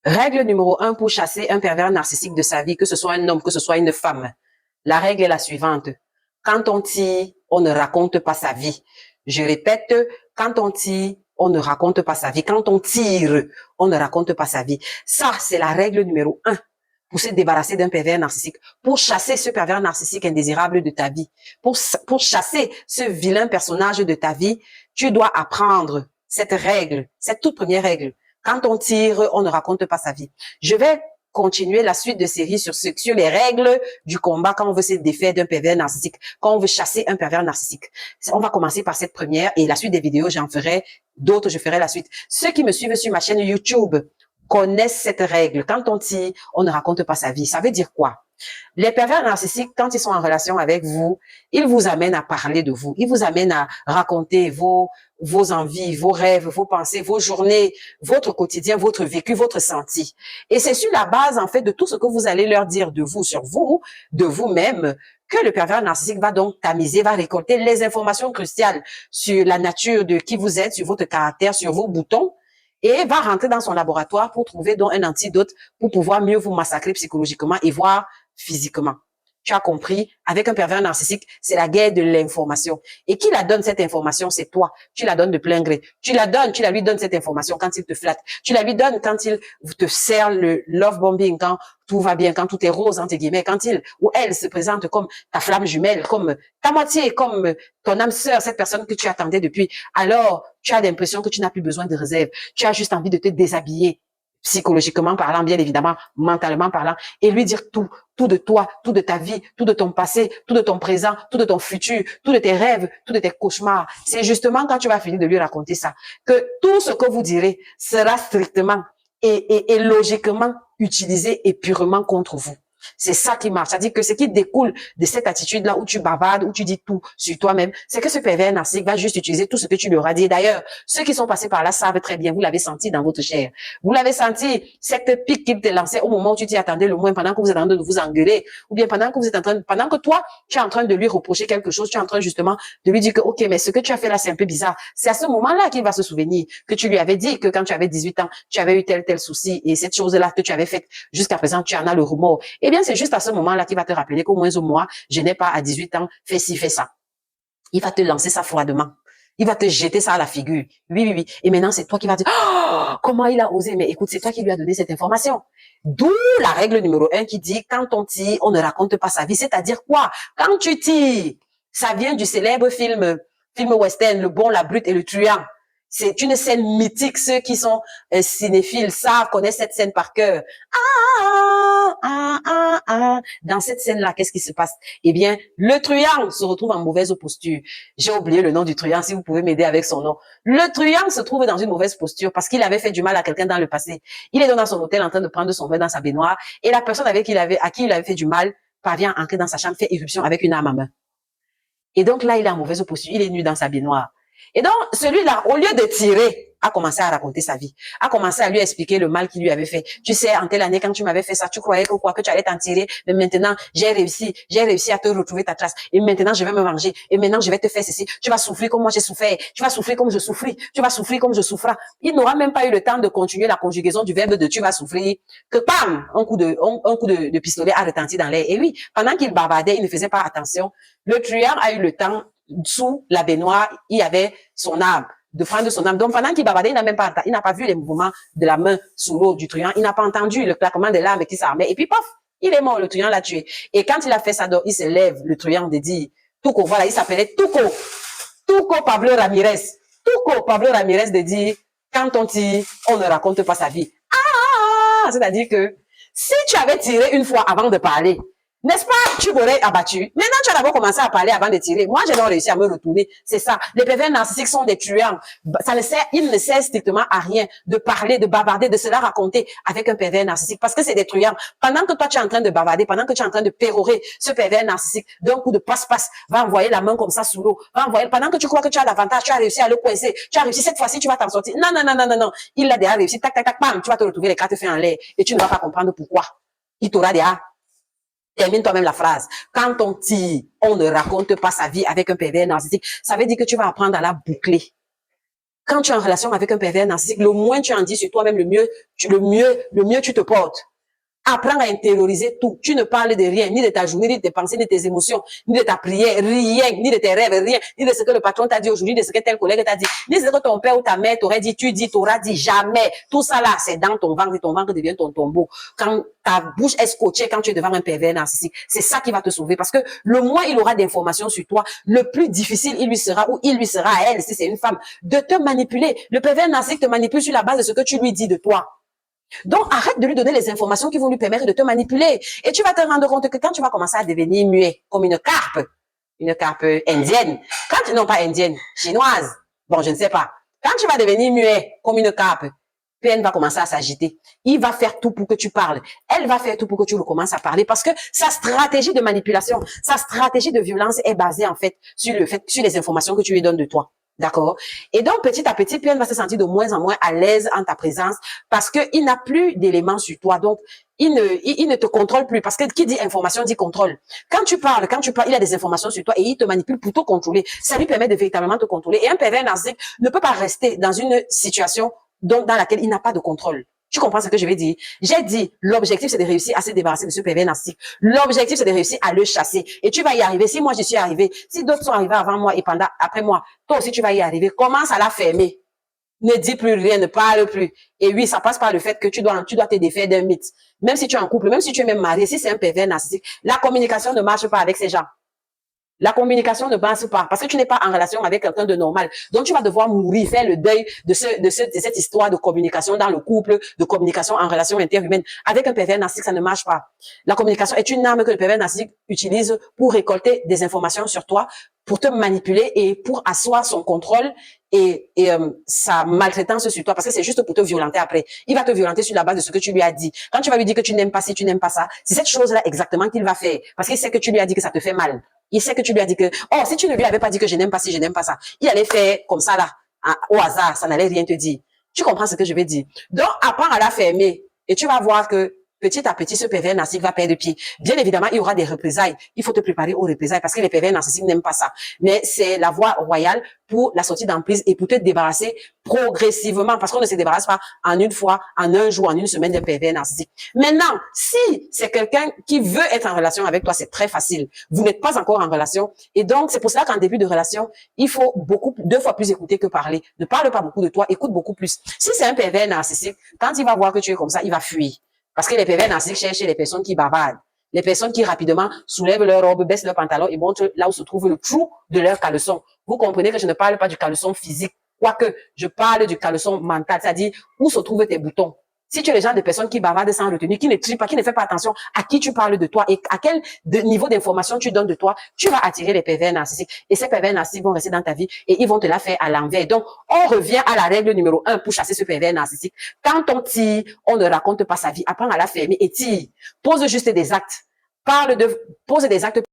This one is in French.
Règle numéro 1 pour chasser un pervers narcissique de sa vie, que ce soit un homme, que ce soit une femme. La règle est la suivante. Quand on tire, on ne raconte pas sa vie. Je répète, quand on tire, on ne raconte pas sa vie. Quand on tire, on ne raconte pas sa vie. Ça, c'est la règle numéro 1 pour se débarrasser d'un pervers narcissique, pour chasser ce pervers narcissique indésirable de ta vie, pour chasser ce vilain personnage de ta vie, tu dois apprendre cette règle, cette toute première règle. Quand on tire, on ne raconte pas sa vie. Je vais continuer la suite de série sur les règles du combat quand on veut se défaire d'un pervers narcissique, quand on veut chasser un pervers narcissique. On va commencer par cette première et la suite des vidéos, j'en ferai d'autres, je ferai la suite. Ceux qui me suivent sur ma chaîne YouTube connaissent cette règle. Quand on tire, on ne raconte pas sa vie. Ça veut dire quoi? Les pervers narcissiques, quand ils sont en relation avec vous, ils vous amènent à parler de vous. Ils vous amènent à raconter vos envies, vos rêves, vos pensées, vos journées, votre quotidien, votre vécu, votre senti. Et c'est sur la base, en fait, de tout ce que vous allez leur dire de vous, sur vous, de vous-même, que le pervers narcissique va donc tamiser, va récolter les informations cruciales sur la nature de qui vous êtes, sur votre caractère, sur vos boutons, et va rentrer dans son laboratoire pour trouver donc un antidote pour pouvoir mieux vous massacrer psychologiquement et voire physiquement. Tu as compris? Avec un pervers narcissique, c'est la guerre de l'information. Et qui la donne cette information? C'est toi. Tu la donnes de plein gré. Tu la lui donnes cette information quand il te flatte. Tu la lui donnes quand il te sert le love bombing, quand tout va bien, quand tout est rose, entre guillemets, quand il ou elle se présente comme ta flamme jumelle, comme ta moitié, comme ton âme sœur, cette personne que tu attendais depuis. Alors, tu as l'impression que tu n'as plus besoin de réserve. Tu as juste envie de te déshabiller, psychologiquement parlant, bien évidemment, mentalement parlant, et lui dire tout de toi, tout de ta vie, tout de ton passé, tout de ton présent, tout de ton futur, tout de tes rêves, tout de tes cauchemars. C'est justement quand tu vas finir de lui raconter ça, que tout ce que vous direz sera strictement et logiquement utilisé et purement contre vous. C'est ça qui marche. C'est-à-dire que ce qui découle de cette attitude-là où tu bavardes, où tu dis tout sur toi-même, c'est que ce pervers narcissique va juste utiliser tout ce que tu lui auras dit. D'ailleurs, ceux qui sont passés par là savent très bien, vous l'avez senti dans votre chair. Vous l'avez senti, cette pique qu'il te lançait au moment où tu t'y attendais le moins, pendant que vous êtes en train de vous engueuler, ou bien pendant que vous êtes en train, pendant que toi, tu es en train de lui reprocher quelque chose, tu es en train justement de lui dire que, ok, mais ce que tu as fait là, c'est un peu bizarre. C'est à ce moment-là qu'il va se souvenir que tu lui avais dit que quand tu avais 18 ans, tu avais eu tel souci et cette chose-là que tu avais faite jusqu'à présent, tu en as le remords. Eh bien, c'est juste à ce moment-là qu'il va te rappeler qu'au moins au mois, je n'ai pas à 18 ans fait ci, fait ça. Il va te lancer ça froidement. Il va te jeter ça à la figure. Oui, oui, oui. Et maintenant, c'est toi qui vas dire, oh, comment il a osé? Mais écoute, c'est toi qui lui as donné cette information. D'où la règle numéro 1 qui dit, quand on tire, on ne raconte pas sa vie. C'est-à-dire quoi? Quand tu tires, ça vient du célèbre film western, Le Bon, la Brute et le Truand. C'est une scène mythique. Ceux qui sont cinéphiles savent, connaissent cette scène par cœur. Dans cette scène-là, qu'est-ce qui se passe? Eh bien, le truand se retrouve en mauvaise posture. J'ai oublié le nom du truand, si vous pouvez m'aider avec son nom. Le truand se trouve dans une mauvaise posture parce qu'il avait fait du mal à quelqu'un dans le passé. Il est dans son hôtel en train de prendre son bain dans sa baignoire et la personne à qui il avait fait du mal parvient à entrer dans sa chambre, fait irruption avec une arme à main. Et donc là, il est en mauvaise posture, il est nu dans sa baignoire. Et donc, celui-là, au lieu de tirer, a commencé à raconter sa vie, a commencé à lui expliquer le mal qu'il lui avait fait. Tu sais, en telle année, quand tu m'avais fait ça, tu croyais que quoi, que tu allais t'en tirer, mais maintenant, j'ai réussi à te retrouver ta trace. Et maintenant, je vais me venger. Et maintenant, je vais te faire ceci. Tu vas souffrir comme moi j'ai souffert. Tu vas souffrir comme je souffris. Tu vas souffrir comme je souffrais. Il n'aura même pas eu le temps de continuer la conjugaison du verbe de tu vas souffrir, que bam, un coup de pistolet a retenti dans l'air. Et oui, pendant qu'il bavardait, il ne faisait pas attention. Le truand a eu le temps, sous la baignoire, il y avait son arme, de prendre son arme. Donc, pendant qu'il bavardait, il n'a pas vu les mouvements de la main sous l'eau du truand. Il n'a pas entendu le claquement de l'arme qui s'armait. Et puis, paf, il est mort, le truand l'a tué. Et quand il a fait ça, donc, il se lève, le truand, de dire, Tuco, voilà, il s'appelait Tuco Pablo Ramirez. Tuco Pablo Ramirez de dire, quand on tire, on ne raconte pas sa vie. C'est-à-dire que, si tu avais tiré une fois avant de parler, n'est-ce pas, tu m'aurais abattu. Maintenant, tu as d'abord commencé à parler avant de tirer. Moi, j'ai donc réussi à me retourner. C'est ça. Les pervers narcissiques sont des tueurs. Ils ne servent strictement à rien de parler, de bavarder, de se la raconter avec un pervers narcissique parce que c'est des truands. Pendant que toi, tu es en train de bavarder, pendant que tu es en train de pérorer ce pervers narcissique d'un coup de passe-passe, va envoyer la main comme ça sous l'eau. Pendant que tu crois que tu as l'avantage, tu as réussi à le coincer. Tu as réussi cette fois-ci, tu vas t'en sortir. Non, non, non, non, non, non. Il l'a déjà réussi. Tac, tac, tac, bam. Tu vas te retrouver les quatre feux en l'air et tu ne vas pas comprendre pourquoi. Il t'aura déjà. Termine toi-même la phrase. Quand on tire, on ne raconte pas sa vie avec un pervers narcissique. Ça veut dire que tu vas apprendre à la boucler. quand tu es en relation avec un pervers narcissique, le moins tu en dis sur toi-même, le mieux tu te portes. Apprends à intérioriser tout. Tu ne parles de rien, ni de ta journée, ni de tes pensées, ni de tes émotions, ni de ta prière, rien, ni de tes rêves, rien, ni de ce que le patron t'a dit aujourd'hui, ni de ce que tel collègue t'a dit, ni de ce que ton père ou ta mère t'aurait dit, t'auras dit, jamais. Tout ça là, c'est dans ton ventre et ton ventre devient ton tombeau. Quand ta bouche est scotchée, quand tu es devant un pervers narcissique, c'est ça qui va te sauver parce que le moins il aura d'informations sur toi, le plus difficile il lui sera à elle, si c'est une femme, de te manipuler. Le pervers narcissique te manipule sur la base de ce que tu lui dis de toi. Donc, arrête de lui donner les informations qui vont lui permettre de te manipuler. Et tu vas te rendre compte que quand tu vas commencer à devenir muet, comme une carpe indienne, non pas indienne, chinoise, bon, je ne sais pas. Quand tu vas devenir muet, comme une carpe, PN va commencer à s'agiter. Il va faire tout pour que tu parles. Elle va faire tout pour que tu recommences à parler parce que sa stratégie de manipulation, sa stratégie de violence est basée en fait sur les informations que tu lui donnes de toi. D'accord? Et donc, petit à petit, PN va se sentir de moins en moins à l'aise en ta présence parce qu'il n'a plus d'éléments sur toi. Donc, il ne te contrôle plus parce que qui dit information dit contrôle. Quand tu parles, il a des informations sur toi et il te manipule pour te contrôler. Ça lui permet de véritablement te contrôler. Et un pervers narcissique ne peut pas rester dans une situation dans laquelle il n'a pas de contrôle. Tu comprends ce que je vais dire? J'ai dit, l'objectif, c'est de réussir à se débarrasser de ce pervers narcissique. L'objectif, c'est de réussir à le chasser. Et tu vas y arriver. Si moi, je suis arrivé, si d'autres sont arrivés avant moi et après moi, toi aussi, tu vas y arriver. Commence à la fermer. Ne dis plus rien, ne parle plus. Et oui, ça passe par le fait que tu dois te défaire d'un mythe. Même si tu es en couple, même si tu es même marié, si c'est un pervers narcissique, la communication ne marche pas avec ces gens. La communication ne passe pas parce que tu n'es pas en relation avec quelqu'un de normal. Donc, tu vas devoir mourir, faire le deuil de cette histoire de communication dans le couple, de communication en relation interhumaine. Avec un pervers narcissique, ça ne marche pas. La communication est une arme que le pervers narcissique utilise pour récolter des informations sur toi, pour te manipuler et pour asseoir son contrôle et sa maltraitance sur toi parce que c'est juste pour te violenter après. Il va te violenter sur la base de ce que tu lui as dit. Quand tu vas lui dire que tu n'aimes pas ci, tu n'aimes pas ça, c'est cette chose-là exactement qu'il va faire parce qu'il sait que tu lui as dit que ça te fait mal. Il sait que tu lui as dit que, oh, si tu ne lui avais pas dit que je n'aime pas ci, je n'aime pas ça, il allait faire comme ça là, au hasard, ça n'allait rien te dire. Tu comprends ce que je veux dire? Donc, apprends à la fermer et tu vas voir que petit à petit, ce pervers narcissique va perdre pied. Bien évidemment, il y aura des représailles. Il faut te préparer aux représailles parce que les pervers narcissiques n'aiment pas ça. Mais c'est la voie royale pour la sortie d'emprise et pour te débarrasser progressivement parce qu'on ne se débarrasse pas en une fois, en un jour, en une semaine d'un pervers narcissique. Maintenant, si c'est quelqu'un qui veut être en relation avec toi, c'est très facile. Vous n'êtes pas encore en relation et donc c'est pour cela qu'en début de relation, il faut deux fois plus écouter que parler. Ne parle pas beaucoup de toi, écoute beaucoup plus. Si c'est un pervers narcissique, quand il va voir que tu es comme ça, il va fuir. Parce que les pervers narcissiques cherchent les personnes qui bavardent. Les personnes qui rapidement soulèvent leur robe, baissent leur pantalon et montrent là où se trouve le trou de leur caleçon. Vous comprenez que je ne parle pas du caleçon physique, quoique je parle du caleçon mental, c'est-à-dire où se trouvent tes boutons. Si tu es le genre de personne qui bavarde sans retenue, qui ne trie pas, qui ne fait pas attention à qui tu parles de toi et à quel niveau d'information tu donnes de toi, tu vas attirer les pervers narcissiques. Et ces pervers narcissiques vont rester dans ta vie et ils vont te la faire à l'envers. Donc, on revient à la règle numéro 1 pour chasser ce pervers narcissique. Quand on tire, on ne raconte pas sa vie. Apprends à la fermer et tire. Pose juste des actes. Pose des actes